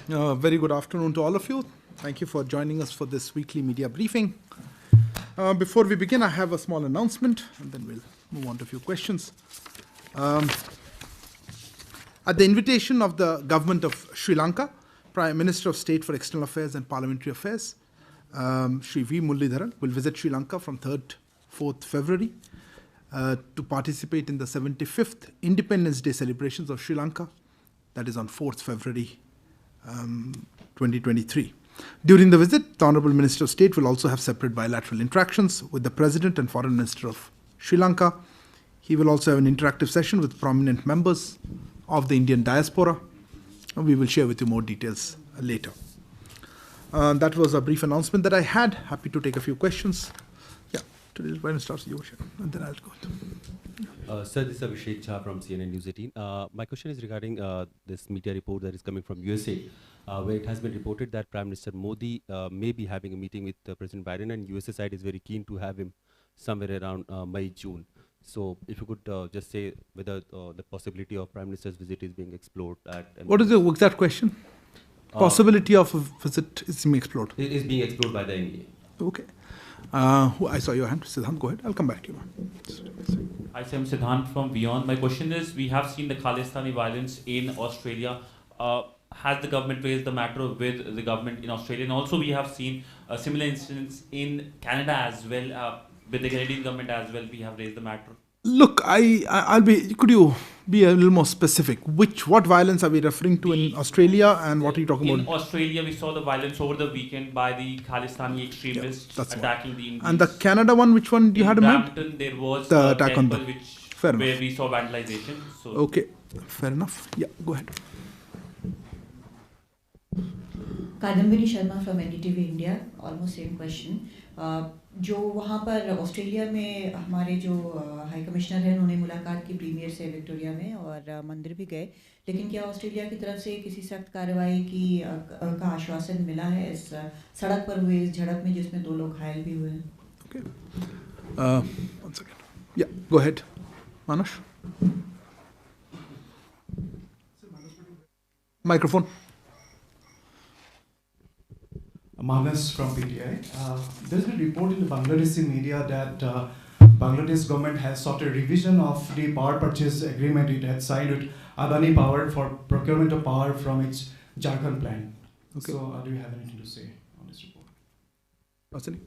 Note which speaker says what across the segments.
Speaker 1: Very good afternoon to all of you. Thank you for joining us for this weekly media briefing. Before we begin, I have a small announcement, and then we'll move on to a few questions. At the invitation of the government of Sri Lanka, Prime Minister of State for External Affairs and Parliamentary Affairs, Sri V. Muralidharan, will visit Sri Lanka from 4th February to participate in the 75th Independence Day celebrations of Sri Lanka, that is on 4th February 2023. During the visit, the Honourable Minister of State will also have separate bilateral interactions with the President and Foreign Minister of Sri Lanka. He will also have an interactive session with prominent members of the Indian diaspora. We will share with you more details later. That was a brief announcement that I had. Happy to take a few questions. Yeah, today when it starts, you share, and then I'll go.
Speaker 2: Sir, this is Abhishek Jha from CNN News 18. My question is regarding this media report that is coming from USA, where it has been reported that Prime Minister Modi may be having a meeting with President Biden, and USA side is very keen to have him somewhere around May, June. So if you could just say whether the possibility of Prime Minister's visit is being explored.
Speaker 1: What is the exact question? Possibility of a visit is being explored.
Speaker 2: It is being explored by the NEA.
Speaker 1: Okay. I saw your hand. Siddhant, go ahead. I'll come back to you.
Speaker 3: Hi, I'm Siddhant from Beyond. My question is, we have seen the Khalistani violence in Australia. Has the government raised the matter with the government in Australia? And also we have seen similar incidents in Canada as well. With the Canadian government as well, we have raised the matter.
Speaker 1: Look, could you be a little more specific? What violence are we referring to in Australia, and what are you talking about?
Speaker 3: In Australia, we saw the violence over the weekend by the Khalistani extremists attacking the Indians.
Speaker 1: And the Canada one, which one you had in mind?
Speaker 3: In Brampton, there was
Speaker 1: the attack on the
Speaker 3: where we saw vandalization. So
Speaker 1: okay, fair enough. Yeah, go ahead.
Speaker 4: Kadambini Sharma from NDTV India, almost same question. जो वहाँ पर Australia में हमारे जो high commissioner हैं, उन्होंने मुलाकात की प्रीमियर से विक्टोरिया में और मंदिर भी गए, लेकिन क्या ऑस्ट्रेलिया की तरफ से किसी सख्त कार्रवाई का आश्वासन मिला है इस सड़क पर हुए इस झड़प में, जिसमें 2 लोग घायल भी हुए हैं?
Speaker 1: Okay. One second. Yeah, go ahead. Manush. Microphone.
Speaker 5: Manas from PTI. There's been a report in the Bangladeshi media that Bangladesh government has sought a revision of the power purchase agreement it had signed with Adani Power for procurement of power from its Jharkhand plant. Okay. So do you have anything to say on this report?
Speaker 1: Hasini?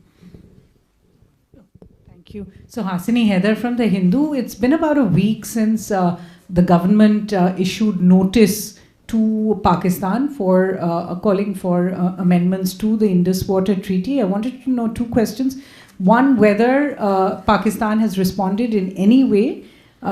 Speaker 6: Thank you. So Hasini Heather from The Hindu. It's been about a week since the government issued notice to Pakistan for calling for amendments to the Indus Water Treaty. I wanted to know 2 questions. One, whether Pakistan has responded in any way,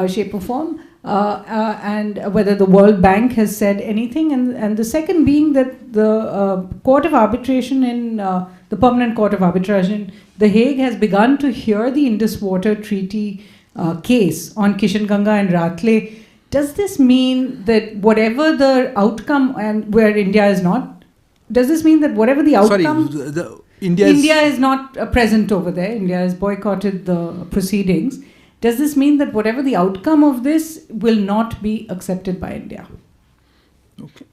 Speaker 6: shape or form, and whether the World Bank has said anything. And the second being that the Court of Arbitration the Permanent Court of Arbitrage in The Hague has begun to hear the Indus Water Treaty case on Kishanganga and Ratle. Does this mean that whatever the outcome, and where India is not, does this mean that whatever the outcome...
Speaker 1: Sorry,
Speaker 6: India is not present over there. India has boycotted the proceedings. Does this mean that whatever the outcome of this will not be accepted by India?
Speaker 1: Okay.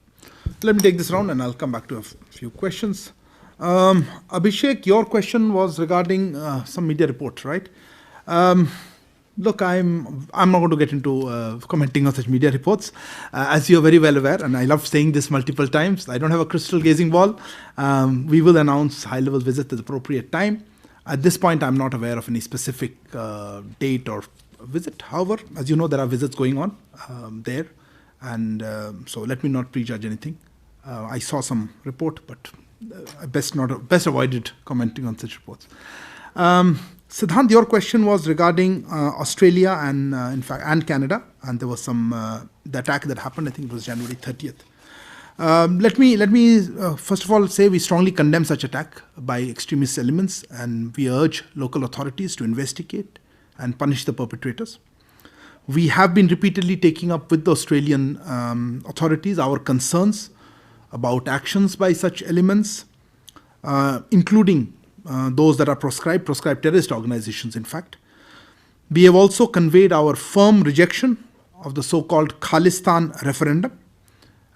Speaker 1: Let me take this round and I'll come back to a few questions. Abhishek, your question was regarding some media report, right? Look, I'm not going to get into commenting on such media reports. As you're very well aware, and I love saying this multiple times, I don't have a crystal gazing ball. We will announce high-level visit at the appropriate time. At this point, I'm not aware of any specific date or visit. However, as you know, there are visits going on there. And so let me not prejudge anything. I saw some report, but best avoided commenting on such reports. Siddhant, your question was regarding Australia and in fact and Canada, and there was some the attack that happened. I think it was January 30th. Let me first of all say we strongly condemn such attack by extremist elements, and we urge local authorities to investigate and punish the perpetrators. We have been repeatedly taking up with the Australian authorities our concerns about actions by such elements, including those that are proscribed terrorist organizations, in fact. We have also conveyed our firm rejection of the so-called Khalistan referendum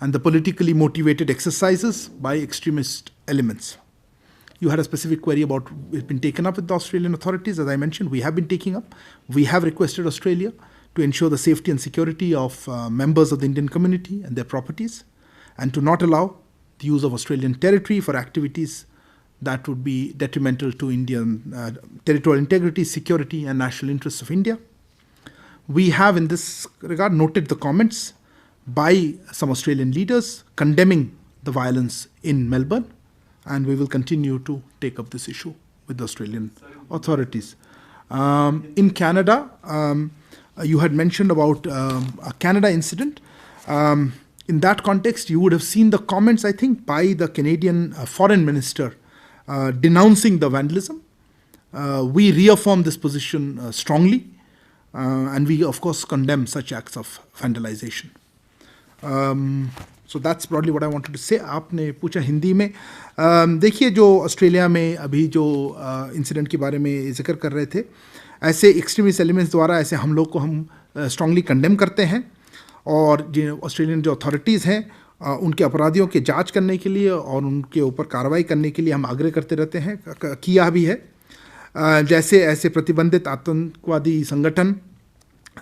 Speaker 1: and the politically motivated exercises by extremist elements. You had a specific query about it's been taken up with the Australian authorities. As I mentioned, we have been taking up. We have requested Australia to ensure the safety and security of members of the Indian community and their properties, and to not allow the use of Australian territory for activities that would be detrimental to Indian territorial integrity, security, and national interests of India. We have, in this regard, noted the comments by some Australian leaders condemning the violence in Melbourne, and we will continue to take up this issue with the Australian authorities. In Canada, you had mentioned about a Canada incident. In that context, you would have seen the comments, I think, by the Canadian foreign minister denouncing the vandalism. We reaffirm this position strongly, and we, of course, condemn such acts of vandalization. So that's broadly what I wanted to say. आपने पूछा हिंदी में, देखिए जो Australia में अभी जो incident के बारे में जिक्र कर रहे थे, ऐसे एक्सट्रीमिस्ट एलिमेंट्स द्वारा ऐसे हमलों को हम स्ट्रांगली कंडेम करते हैं, और जो ऑस्ट्रेलियन जो अथॉरिटीज़ हैं उनके अपराधियों के जांच करने के लिए और उनके ऊपर कार्रवाई करने के लिए हम आग्रह करते रहते हैं, किया भी है। जैसे ऐसे प्रतिबंधित आतंकवादी संगठन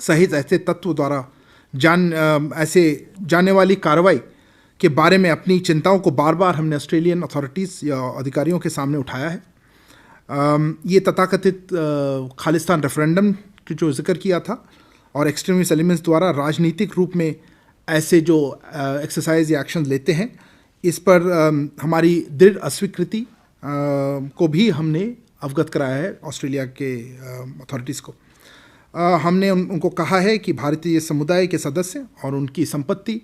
Speaker 1: सहित ऐसे तत्व द्वारा ऐसे जाने वाली कार्रवाई के बारे में अपनी चिंताओं को बार बार हमने ऑस्ट्रेलियन अथॉरिटीज़ या अधिकारियों के सामने उठाया है। ये तथाकथित खालिस्तान रेफरेंडम की जो जिक्र किया था और एक्सट्रीमिस्ट एलिमेंट्स द्वारा राजनीतिक रूप में ऐसे जो एक्सरसाइज या एक्शन लेते हैं, इस पर हमारी दृढ़ अस्वीकृति को भी हमने अवगत कराया है ऑस्ट्रेलिया के अथॉरिटीज़ को। हमने उनको कहा है कि भारतीय समुदाय के सदस्य और उनकी संपत्ति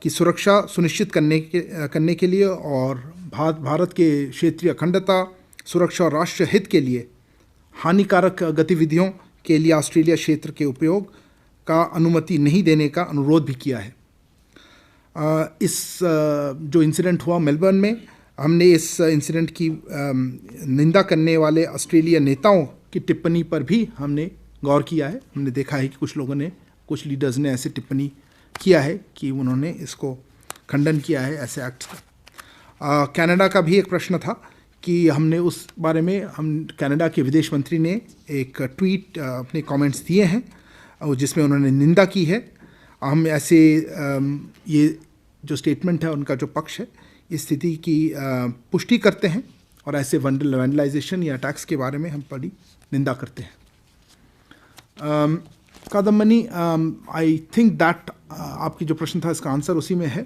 Speaker 1: की सुरक्षा सुनिश्चित करने के लिए और भारत के क्षेत्रीय अखंडता, सुरक्षा और राष्ट्र हित के लिए हानिकारक गतिविधियों के लिए ऑस्ट्रेलिया क्षेत्र के उपयोग का अनुमति नहीं देने का अनुरोध भी किया है। इस जो इंसिडेंट हुआ मेलबर्न में, हमने इस इंसिडेंट की निंदा करने वाले ऑस्ट्रेलिया नेताओं की टिप्पणी पर भी हमने गौर किया है। हमने देखा है कि कुछ लोगों ने, कुछ लीडर्स ने ऐसे टिप्पणी किया है कि उन्होंने इसको खंडन किया है ऐसे एक्ट्स का। कनाडा का भी एक प्रश्न था कि हमने उस बारे में, हम कनाडा के विदेश मंत्री ने एक ट्वीट अपने कमेंट्स दिए हैं जिसमें उन्होंने निंदा की है। हम ऐसे ये जो स्टेटमेंट है उनका जो पक्ष है, इस स्थिति की पुष्टि करते हैं और ऐसे वैंडलाइजेशन या अटैक्स के बारे में हम बड़ी निंदा करते हैं। कादम्बनी, आई थिंक दैट आपकी जो प्रश्न था इसका आंसर उसी में है।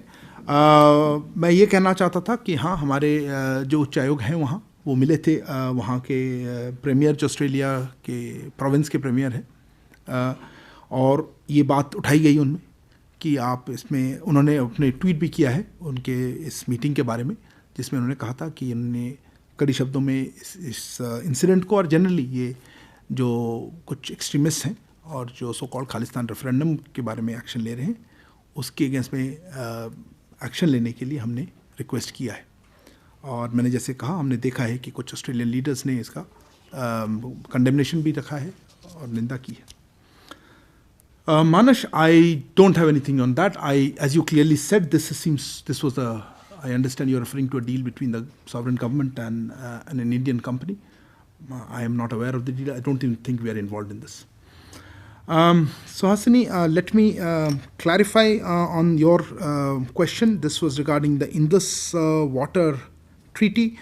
Speaker 1: मैं ये कहना चाहता था कि हाँ, हमारे जो उच्चायोग हैं वहाँ वो मिले थे, वहाँ के प्रीमियर जो ऑस्ट्रेलिया के प्रोविंस के प्रीमियर हैं, और ये बात उठाई गई उनमें कि आप इसमें, उन्होंने अपने ट्वीट भी किया है उनके इस मीटिंग के बारे में, जिसमें उन्होंने कहा था कि उन्होंने कड़ी शब्दों में इस इंसिडेंट को और जनरली ये जो कुछ एक्सट्रीमिस्ट हैं और जो सो कॉल्ड खालिस्तान रेफरेंडम के बारे में एक्शन ले रहे हैं, उसके अगेंस्ट में एक्शन लेने के लिए हमने रिक्वेस्ट किया है। और मैंने जैसे कहा, हमने देखा है कि कुछ ऑस्ट्रेलियन लीडर्स ने इसका कंडेमनेशन भी रखा है और निंदा की है। Manas, I don't have anything on that. As you clearly said, this was a, I understand you're referring to a deal between the sovereign government and an Indian company. I am not aware of the deal. I don't even think we are involved in this. So Hasani, let me clarify on your question. This was regarding the Indus Water Treaty.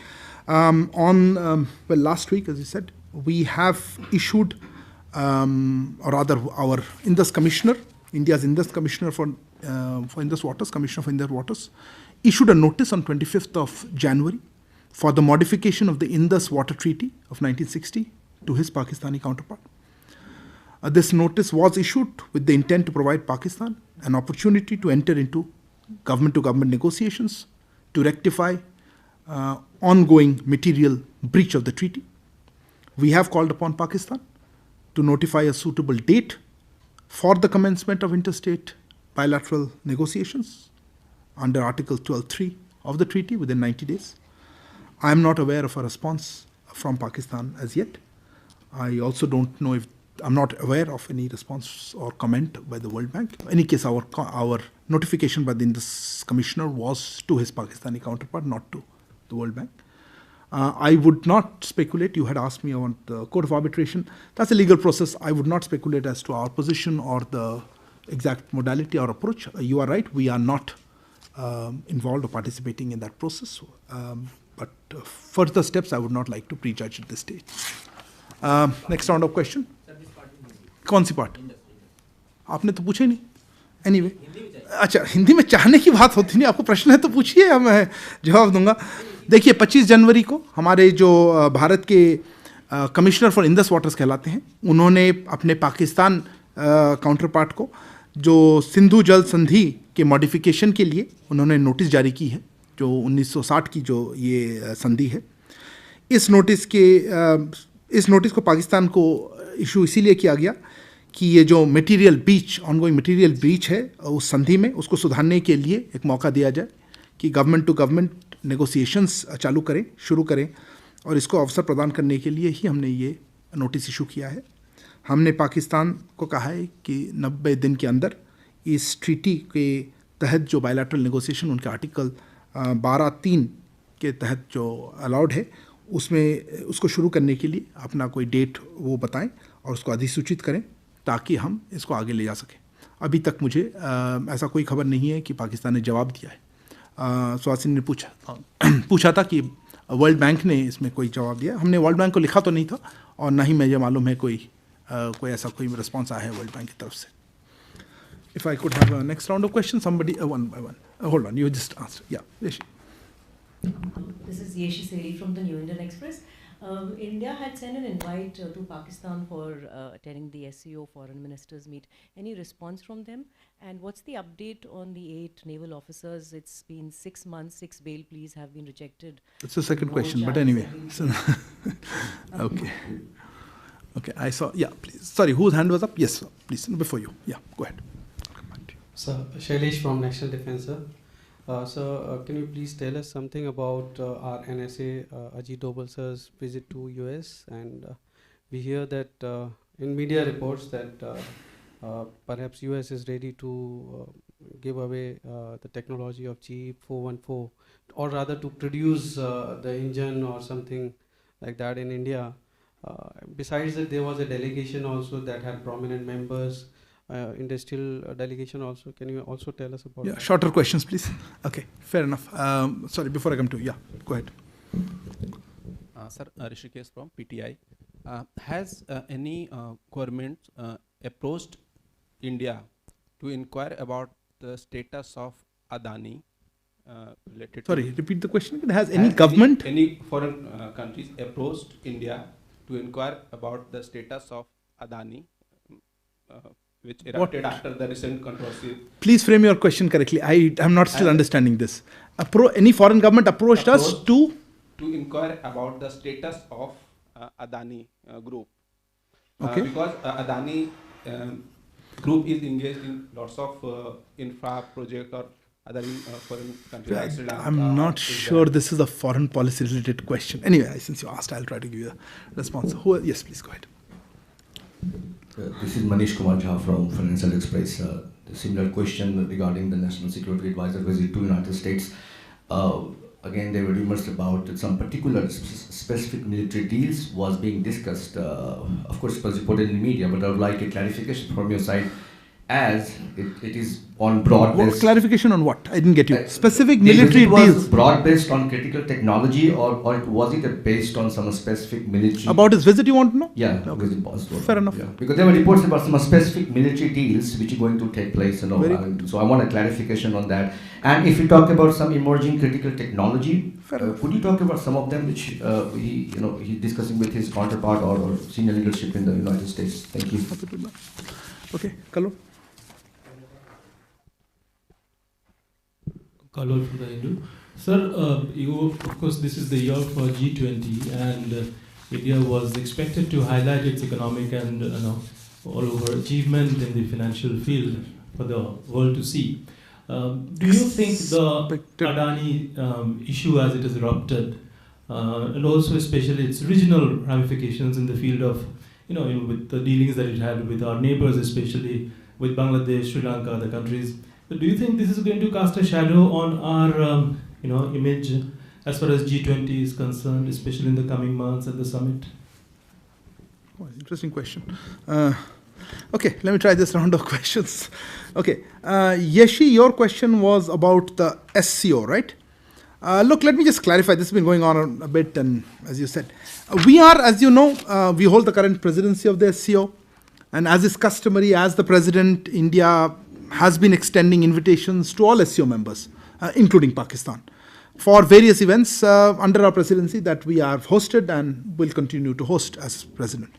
Speaker 1: Last week, as you said, we have issued, or rather our Indus Commissioner, India's Indus Commissioner for Indus Waters, Commissioner for Indus Waters, issued a notice on 25th of January for the modification of the Indus Water Treaty of 1960 to his Pakistani counterpart. This notice was issued with the intent to provide Pakistan an opportunity to enter into government-to-government negotiations to rectify ongoing material breach of the treaty. We have called upon Pakistan to notify a suitable date for the commencement of interstate bilateral negotiations under Article 12.3 of the treaty within 90 days. I am not aware of a response from Pakistan as yet. I also don't know if I'm not aware of any response or comment by the World Bank. In any case, our notification by the Indus Commissioner was to his Pakistani counterpart, not to the World Bank. I would not speculate. You had asked me on the Court of Arbitration. That's a legal process. I would not speculate as to our position or the exact modality or approach. You are right. We are not involved or participating in that process. But further steps, I would not like to prejudge at this stage. Next round of question. कौन C part आपने तो पूछा ही नहीं anyway अच्छा हिंदी में चाहने की बात होती नहीं आपको प्रश्न है तो पूछिए मैं जवाब दूंगा देखिए 25 जनवरी को हमारे जो भारत के कमिश्नर फॉर इंडस वाटर्स कहलाते हैं उन्होंने अपने पाकिस्तान काउंटर पार्ट को जो सिंधु जल संधि के मॉडिफिकेशन के लिए उन्होंने नोटिस जारी की है जो 1960 की जो ये संधि है इस नोटिस को पाकिस्तान को इशू इसीलिए किया गया कि ये जो ऑनगोइंग मटेरियल ब्रीच है उस संधि में उसको सुधारने के लिए एक मौका दिया जाए कि गवर्नमेंट टू गवर्नमेंट नेगोशिएशंस शुरू करें और इसको अवसर प्रदान करने के लिए ही हमने ये नोटिस इशू किया है हमने पाकिस्तान को कहा है कि 90 दिन के अंदर इस ट्रीटी के तहत जो बायलैटरल नेगोशिएशन उनके आर्टिकल 12(3) के तहत जो अलाउड है उसमें उसको शुरू करने के लिए अपना कोई डेट वो बताएं और उसको अधिसूचित करें ताकि हम इसको आगे ले जा सकें अभी तक मुझे ऐसा कोई खबर नहीं है कि पाकिस्तान ने जवाब दिया है सुहासिनी ने पूछा था कि वर्ल्ड बैंक ने इसमें कोई जवाब दिया हमने वर्ल्ड बैंक को लिखा तो नहीं था और ना ही मुझे मालूम है कोई ऐसा कोई रिस्पॉन्स आया है वर्ल्ड बैंक की तरफ से if I could have next round of question somebody one by one hold on you just answer या Yeshi
Speaker 7: This is Yeshi Seri from the New Indian Express. India had sent an invite to Pakistan for attending the SCO Foreign Ministers meet. Any response from them? And what's the update on the 8 naval officers? It's been 6 months, 6 bail pleas have been rejected.
Speaker 1: It's the second question, but anyway. Okay. Okay, I saw, yeah, please. Sorry, whose hand was up? Yes, sir. Please, before you. Yeah, go ahead.
Speaker 8: Sir, Shailesh from National Defense, sir. Sir, can you please tell us something about our NSA Ajit Doval sir's visit to US? And we hear that in media reports that perhaps US is ready to give away the technology of G414, or rather to produce the engine or something like that in India. Besides that, there was a delegation also that had prominent members. Industrial delegation also. Can you also tell us about that?
Speaker 1: Shorter questions, please. Okay, fair enough. Sorry, before I come to you, go ahead.
Speaker 9: Sir, Rishikesh from PTI. Has any government approached India to inquire about the status of Adani related
Speaker 1: Sorry, repeat the question again. Has any government?
Speaker 9: Any foreign countries approached India to inquire about the status of Adani? Which erupted after the recent controversy.
Speaker 1: Please frame your question correctly. I am not still understanding this. Any foreign government approached us to
Speaker 9: inquire about the status of Adani group.
Speaker 1: Okay.
Speaker 9: Because Adani group is engaged in lots of infra project or other foreign countries. Like Sri Lanka,
Speaker 1: I'm not sure this is a foreign policy related question. Anyway, since you asked, I'll try to give you a response. Yes, please go ahead.
Speaker 10: This is Manish Kumar Jha from Financial Express. Similar question regarding the National Security Advisor visit to United States. Again, there were rumors about some particular specific military deals was being discussed. Of course, it was reported in the media, but I would like a clarification from your side as it is on broad-based...
Speaker 1: Clarification on what? I didn't get you. Specific military deals?
Speaker 10: Was broad-based on critical technology or was it based on some specific military...
Speaker 1: About his visit you want to know?
Speaker 10: Yeah, visit was.
Speaker 1: Fair enough.
Speaker 10: Yeah. Because there were reports about some specific military deals which are going to take place. You know, so I want a clarification on that. And if you talk about some emerging critical technology, could you talk about some of them which he's discussing with his counterpart or senior leadership in the United States? Thank you.
Speaker 1: Okay, Kalol.
Speaker 11: Kalol from the Hindu. Sir, of course, this is the year for G20, and India was expected to highlight its economic and all over achievement in the financial field for the world to see. Do you think the Adani issue as it has erupted, and also especially its regional ramifications in the field of with the dealings that it had with our neighbors, especially with Bangladesh, Sri Lanka, other countries. But do you think this is going to cast a shadow on our, image as far as G20 is concerned, especially in the coming months at the summit?
Speaker 1: Oh, interesting question. Okay, let me try this round of questions. Okay, Yeshi, your question was about the SCO, right? Look, let me just clarify. This has been going on a bit, and as you said, we are, as you know, we hold the current presidency of the SCO, and as is customary, as the president, India has been extending invitations to all SCO members, including Pakistan, for various events under our presidency that we have hosted and will continue to host as president.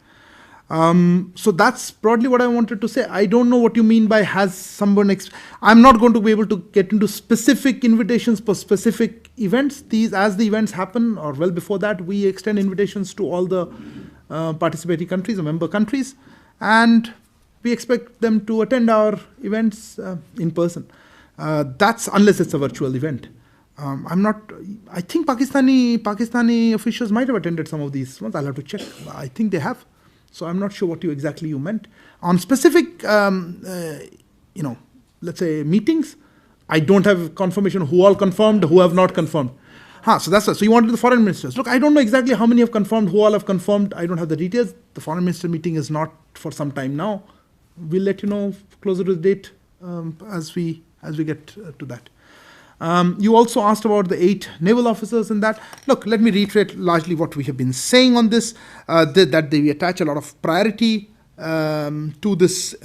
Speaker 1: So that's broadly what I wanted to say. I don't know what you mean by has someone... I'm not going to be able to get into specific invitations for specific events. As the events happen, or well before that, we extend invitations to all the participating countries or member countries, and we expect them to attend our events in person. That's unless it's a virtual event. I think Pakistani officials might have attended some of these ones. I'll have to check. I think they have. So I'm not sure what exactly you meant. On specific, let's say meetings, I don't have confirmation who all confirmed, who have not confirmed. So that's so you wanted the foreign ministers. Look, I don't know exactly how many have confirmed, who all have confirmed. I don't have the details. The foreign minister meeting is not for some time now. We'll let you know closer to the date as we get to that. You also asked about the 8 naval officers in that. Look, let me reiterate largely what we have been saying on this, that we attach a lot of priority to this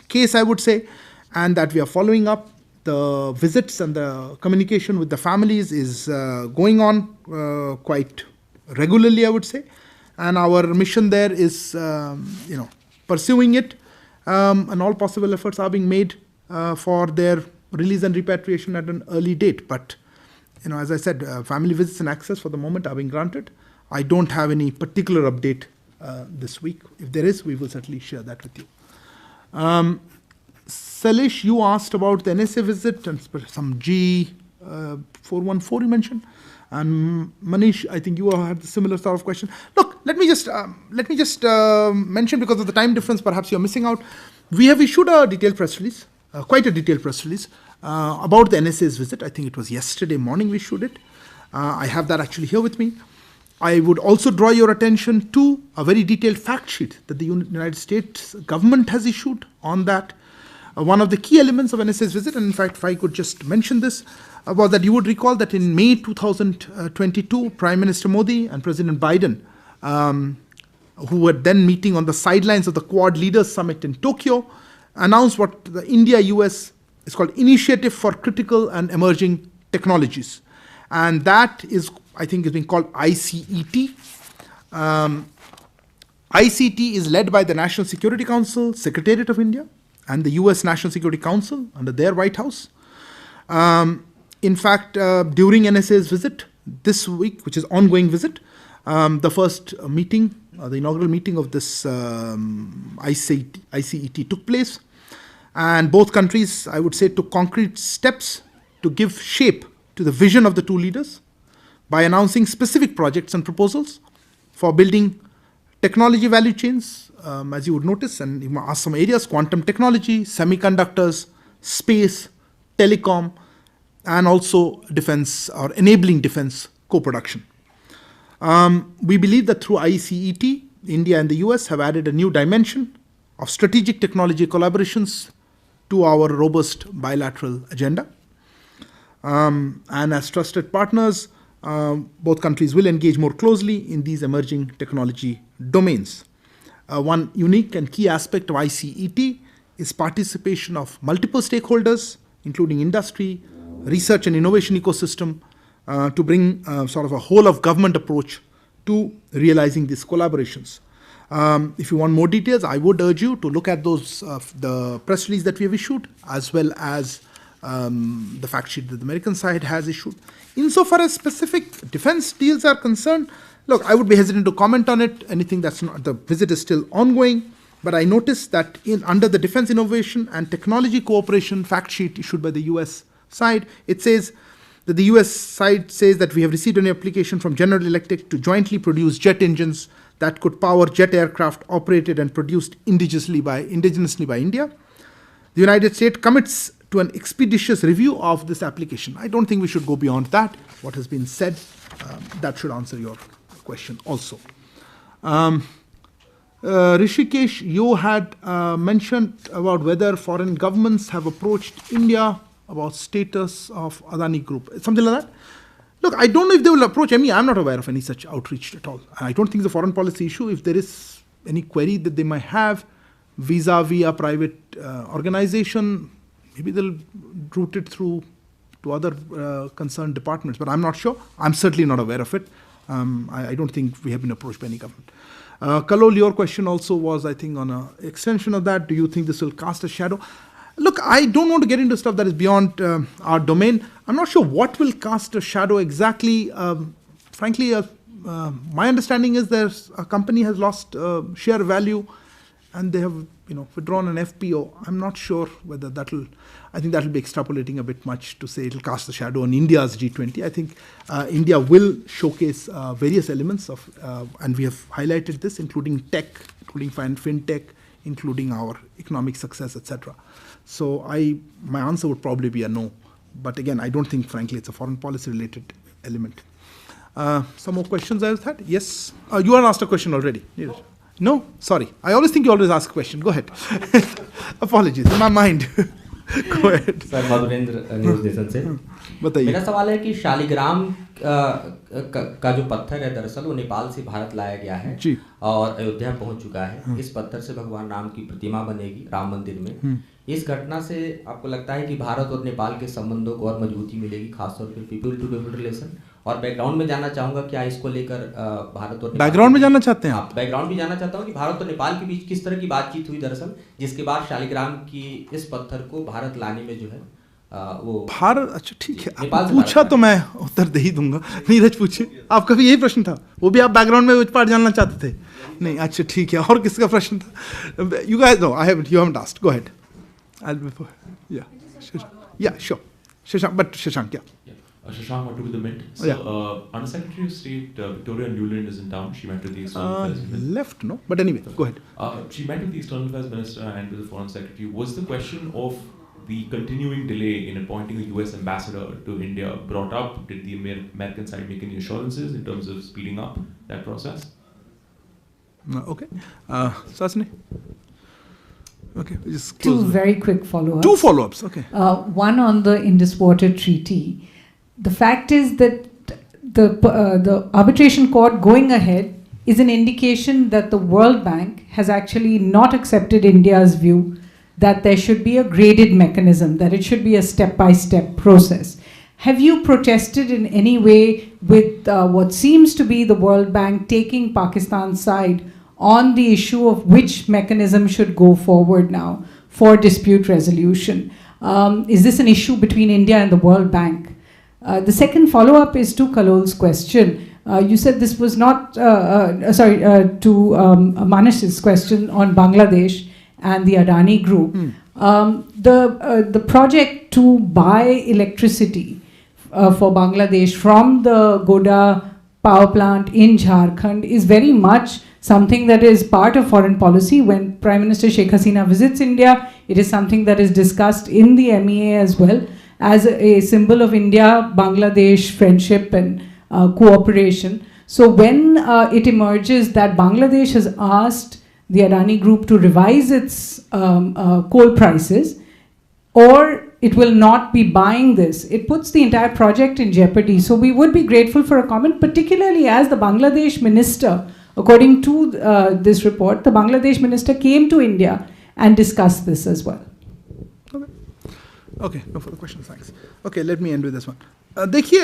Speaker 1: case, I would say, and that we are following up. The visits and the communication with the families is going on quite regularly, I would say, and our mission there is, pursuing it, and all possible efforts are being made for their release and repatriation at an early date. But, as I said, family visits and access for the moment are being granted. I don't have any particular update this week. If there is, we will certainly share that with you. Salish, you asked about the NSA visit and some G414 you mentioned. And Manish, I think you had a similar sort of question. Look, let me just mention, because of the time difference, perhaps you're missing out. We have issued a detailed press release, quite a detailed press release, about the NSA's visit. I think it was yesterday morning we issued it. I have that actually here with me. I would also draw your attention to a very detailed fact sheet that the United States government has issued on that. One of the key elements of NSA's visit, and in fact, if I could just mention this, about that you would recall that in May 2022, Prime Minister Modi and President Biden, who were then meeting on the sidelines of the Quad Leaders Summit in Tokyo, announced what the India-US is called Initiative for Critical and Emerging Technologies. And that is, I think, is being called ICET. ICT is led by the National Security Council, Secretariat of India, and the US National Security Council under their White House. In fact, during NSA's visit this week, which is ongoing visit, the first meeting, the inaugural meeting of this ICET took place. And both countries, I would say, took concrete steps to give shape to the vision of the two leaders by announcing specific projects and proposals for building technology value chains, as you would notice, and you ask some areas: quantum technology, semiconductors, space, telecom, and also defense or enabling defense co-production. We believe that through ICET, India and the US have added a new dimension of strategic technology collaborations to our robust bilateral agenda. And as trusted partners, both countries will engage more closely in these emerging technology domains. One unique and key aspect of ICET is participation of multiple stakeholders, including industry, research and innovation ecosystem, to bring sort of a whole of government approach to realizing these collaborations. If you want more details, I would urge you to look at those the press release that we have issued, as well as the fact sheet that the American side has issued. Insofar as specific defense deals are concerned, look, I would be hesitant to comment on it. Anything that's not, the visit is still ongoing, but I noticed that under the Defense Innovation and Technology Cooperation fact sheet issued by the US side, it says that the US side says that we have received an application from General Electric to jointly produce jet engines that could power jet aircraft operated and produced indigenously by India. The United States commits to an expeditious review of this application. I don't think we should go beyond that. What has been said, that should answer your question also. Rishikesh, you had mentioned about whether foreign governments have approached India about status of Adani Group, something like that. Look, I don't know if they will approach me. I'm not aware of any such outreach at all. I don't think it's a foreign policy issue. If there is any query that they might have vis-a-vis a private organization, maybe they'll route it through to other concerned departments, but I'm not sure. I'm certainly not aware of it. I don't think we have been approached by any government. Kalol, your question also was, I think, on an extension of that. Do you think this will cast a shadow? Look, I don't want to get into stuff that is beyond our domain. I'm not sure what will cast a shadow exactly. Frankly, my understanding is there's a company has lost share value, and they have withdrawn an FPO. I'm not sure whether I think that'll be extrapolating a bit much to say it'll cast a shadow on India's G20. I think India will showcase various elements of, and we have highlighted this, including tech, including fintech, including our economic success, etc. So my answer would probably be a no. But again, I don't think, frankly, it's a foreign policy related element. Some more questions I've had? Yes. You had asked a question already. No? Sorry. I always think you always ask a question. Go ahead. Apologies. In my mind. Go ahead.
Speaker 12: Sir Madhurendra news nation से
Speaker 1: बताइए.
Speaker 12: मेरा सवाल है कि शालिग्राम का जो पत्थर है दरअसल वो नेपाल से भारत लाया गया है
Speaker 1: जी.
Speaker 12: और अयोध्या पहुंच चुका है. इस पत्थर से भगवान राम की प्रतिमा बनेगी राम मंदिर में. इस घटना से आपको लगता है कि भारत और नेपाल के संबंधों को और मजबूती मिलेगी, खासतौर पर पीपल टू पीपल रिलेशन? और बैकग्राउंड में जानना चाहूँगा क्या इसको लेकर भारत और
Speaker 1: बैकग्राउंड में जानना चाहते हैं आप?
Speaker 12: बैकग्राउंड भी जानना चाहता हूँ कि भारत और नेपाल के बीच किस तरह की बातचीत हुई दरअसल, जिसके बाद शालिग्राम की इस पत्थर को भारत लाने में जो है वो
Speaker 1: भारत. अच्छा ठीक है, पूछा तो मैं उत्तर दे ही दूंगा. नीरज पूछिए, आपका भी यही प्रश्न था? वो भी आप बैकग्राउंड में पार्ट जानना चाहते थे? नहीं, अच्छा ठीक है. और किसका प्रश्न था? You guys know, you haven't asked. Go ahead. Sure. Shashank, yeah.
Speaker 13: Shashank want to be the Mint. So, Undersecretary of State Victoria Nuland is in town. She met with the External Affairs Minister.
Speaker 1: Left, no? But anyway, go ahead.
Speaker 13: She met with the External Affairs Minister and with the Foreign Secretary. Was the question of the continuing delay in appointing a US ambassador to India brought up? Did the American side make any assurances in terms of speeding up that process?
Speaker 1: Okay. Sasni? Okay, just
Speaker 6: two very quick follow-ups.
Speaker 1: Two follow-ups, okay.
Speaker 6: One on the Indus Water Treaty. The fact is that the arbitration court going ahead is an indication that the World Bank has actually not accepted India's view that there should be a graded mechanism, that it should be a step-by-step process. Have you protested in any way with what seems to be the World Bank taking Pakistan's side on the issue of which mechanism should go forward now for dispute resolution? Is this an issue between India and the World Bank? The second follow-up is to Kalol's question. You said this was not, to Manish's question on Bangladesh and the Adani Group. The project to buy electricity for Bangladesh from the Goda power plant in Jharkhand is very much something that is part of foreign policy. When Prime Minister Sheikh Hasina visits India, it is something that is discussed in the MEA as well as a symbol of India-Bangladesh friendship and cooperation. So when it emerges that Bangladesh has asked the Adani Group to revise its coal prices, or it will not be buying this, it puts the entire project in jeopardy. So we would be grateful for a comment, particularly as the Bangladesh minister, according to this report, the Bangladesh minister came to India and discussed this as well.
Speaker 1: Okay, no further questions, thanks. Okay, let me end with this one. देखिए,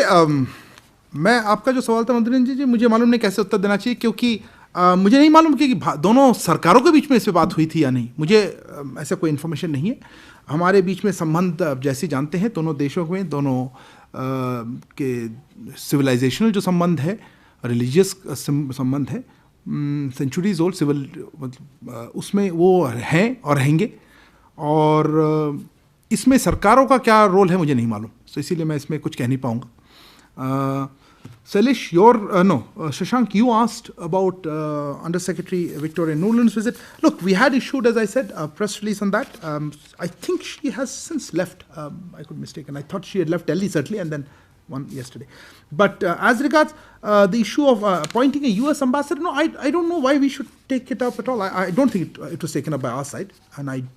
Speaker 1: मैं आपका जो सवाल था मंत्री जी, मुझे मालूम नहीं कैसे उत्तर देना चाहिए, क्योंकि मुझे नहीं मालूम कि दोनों सरकारों के बीच में इस पे बात हुई थी या नहीं. मुझे ऐसा कोई इन्फॉर्मेशन नहीं है. हमारे बीच में संबंध जैसे जानते हैं दोनों देशों में, दोनों के सिविलाइजेशनल जो संबंध है, रिलीजियस संबंध है, सेंचुरीज ओल्ड सिविल, उसमें वो हैं और रहेंगे. और इसमें सरकारों का क्या रोल है मुझे नहीं मालूम, तो इसीलिए मैं इसमें कुछ कह नहीं पाऊँगा. Shailesh, Shashank, you asked about Undersecretary Victoria Nuland's visit. Look, we had issued, as I said, a press release on that. I think she has since left. I could be mistaken. I thought she had left Delhi, certainly, and then one yesterday. But as regards the issue of appointing a US ambassador, no, I don't know why we should take it up at all. I don't think it was taken up by our side, and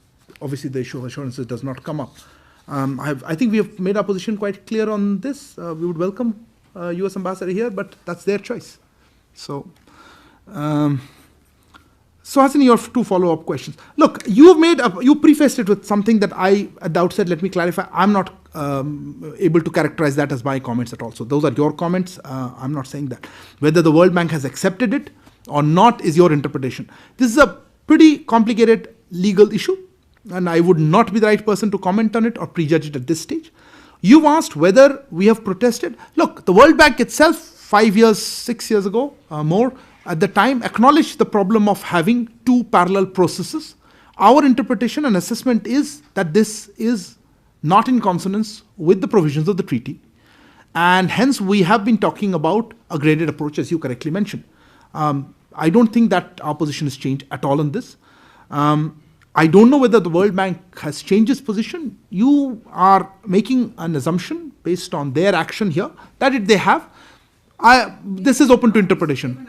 Speaker 1: obviously the issue of assurances does not come up. I think we have made our position quite clear on this. We would welcome US ambassador here, but that's their choice. So, Hasini, your two follow-up questions. Look, you prefaced it with something that I at the outset, let me clarify, I'm not able to characterize that as my comments at all. So those are your comments. I'm not saying that. Whether the World Bank has accepted it or not is your interpretation. This is a pretty complicated legal issue, and I would not be the right person to comment on it or prejudge it at this stage. You've asked whether we have protested. Look, the World Bank itself, 5 years, 6 years ago, more, at the time, acknowledged the problem of having two parallel processes. Our interpretation and assessment is that this is not in consonance with the provisions of the treaty. And hence, we have been talking about a graded approach, as you correctly mentioned. I don't think that our position has changed at all on this. I don't know whether the World Bank has changed its position. You are making an assumption based on their action here that they have. This is open to interpretation.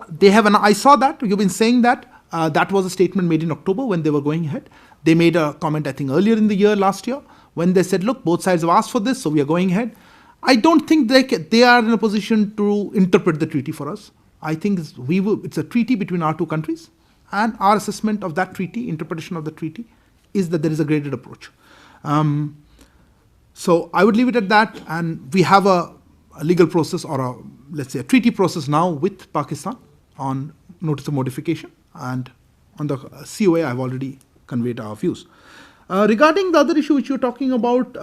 Speaker 1: They have, I saw that. You've been saying that. That was a statement made in October when they were going ahead. They made a comment, I think, earlier in the year, last year, when they said, look, both sides have asked for this, so we are going ahead. I don't think they are in a position to interpret the treaty for us. I think it's a treaty between our two countries. And our assessment of that treaty, interpretation of the treaty, is that there is a graded approach. So I would leave it at that. And we have a legal process or let's say a treaty process now with Pakistan on notice of modification. And on the COA, I've already conveyed our views. Regarding the other issue which you're talking about,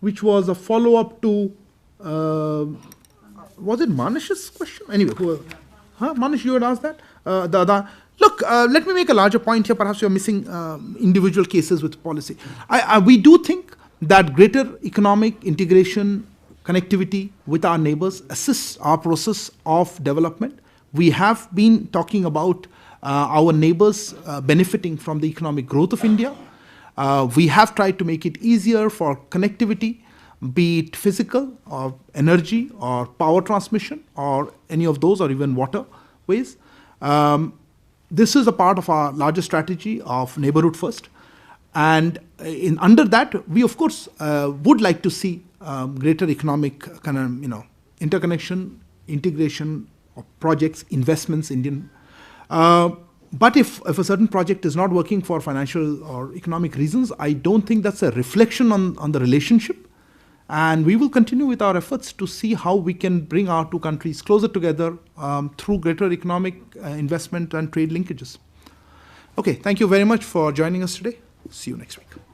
Speaker 1: which was a follow-up to, was it Manish's question? Anyway, Manish, you had asked that? Look, let me make a larger point here. Perhaps you're missing individual cases with policy. We do think that greater economic integration, connectivity with our neighbors assists our process of development. We have been talking about our neighbors benefiting from the economic growth of India. We have tried to make it easier for connectivity, be it physical or energy or power transmission or any of those or even waterways. This is a part of our larger strategy of neighborhood first. And under that, we of course would like to see greater economic interconnection, integration of projects, investments, but if a certain project is not working for financial or economic reasons, I don't think that's a reflection on the relationship. And we will continue with our efforts to see how we can bring our two countries closer together through greater economic investment and trade linkages. Okay, thank you very much for joining us today. See you next week.